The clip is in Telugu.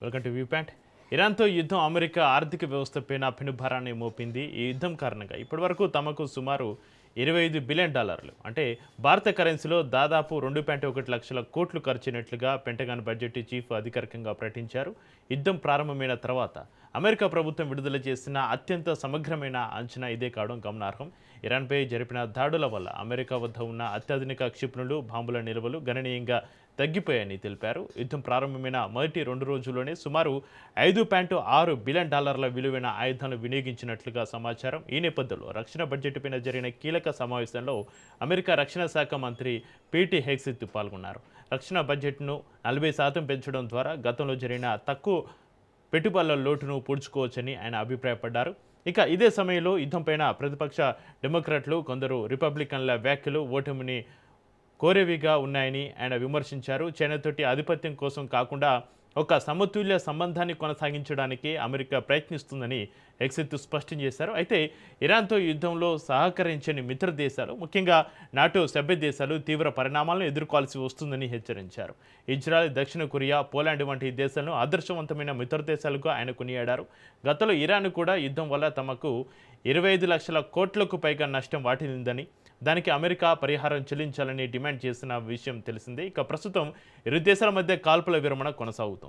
Welcome to view point. ఇరాన్తో యుద్ధం అమెరికా ఆర్థిక వ్యవస్థపైన పెనుభారాన్ని మోపింది. ఈ యుద్ధం కారణంగా ఇప్పటివరకు తమకు సుమారు $25 బిలియన్ అంటే భారత కరెన్సీలో దాదాపు 2.1 లక్షల కోట్లు ఖర్చయినట్లుగా పెంటగాన్ బడ్జెట్ చీఫ్ అధికారికంగా ప్రకటించారు. యుద్ధం ప్రారంభమైన తర్వాత అమెరికా ప్రభుత్వం విడుదల చేసిన అత్యంత సమగ్రమైన అంచనా ఇదే కావడం గమనార్హం. ఇరాన్పై జరిపిన దాడుల వల్ల అమెరికా వద్ద ఉన్న అత్యాధునిక క్షిపణులు, బాంబుల నిల్వలు గణనీయంగా తగ్గిపోయాయని తెలిపారు. యుద్ధం ప్రారంభమైన మొదటి 2 రోజుల్లోనే సుమారు $5.6 బిలియన్ విలువైన ఆయుధాలు వినియోగించినట్లుగా సమాచారం. ఈ నేపథ్యంలో రక్షణ బడ్జెట్ పైన జరిగిన కీలక సమావేశంలో అమెరికా రక్షణ శాఖ మంత్రి పీటీ హెగ్సెత్ పాల్గొన్నారు. రక్షణ బడ్జెట్ను 40% పెంచడం ద్వారా గతంలో జరిగిన తక్కువ పెట్టుబడుల లోటును పూడ్చుకోవచ్చని ఆయన అభిప్రాయపడ్డారు. ఇక ఇదే సమయంలో యుద్ధంపైన ప్రతిపక్ష డెమోక్రాట్లు, కొందరు రిపబ్లికన్ల వ్యాఖ్యలు ఓటమిని కోరేవిగా ఉన్నాయని ఆయన విమర్శించారు. చైనాతోటి ఆధిపత్యం కోసం కాకుండా ఒక సమతుల్య సంబంధాన్ని కొనసాగించడానికి అమెరికా ప్రయత్నిస్తుందని హెగ్సెత్ స్పష్టం చేశారు. అయితే ఇరాన్తో యుద్ధంలో సహకరించని మిత్ర దేశాలు, ముఖ్యంగా నాటో సభ్య దేశాలు తీవ్ర పరిణామాలను ఎదుర్కోవాల్సి వస్తుందని హెచ్చరించారు. ఇజ్రాయెల్, దక్షిణ కొరియా, పోలాండ్ వంటి దేశాలను ఆదర్శవంతమైన మిత్ర దేశాలుగా ఆయన కొనియాడారు. గతంలో ఇరాన్ కూడా యుద్ధం వల్ల తమకు 25 లక్షల కోట్లకు పైగా నష్టం వాటిల్లిందని, దానికి అమెరికా పరిహారం చెల్లించాలని డిమాండ్ చేసిన విషయం తెలిసిందే. ఇక ప్రస్తుతం ఇరు దేశాల మధ్య కాల్పుల విరమణ కొనసాగుతోంది.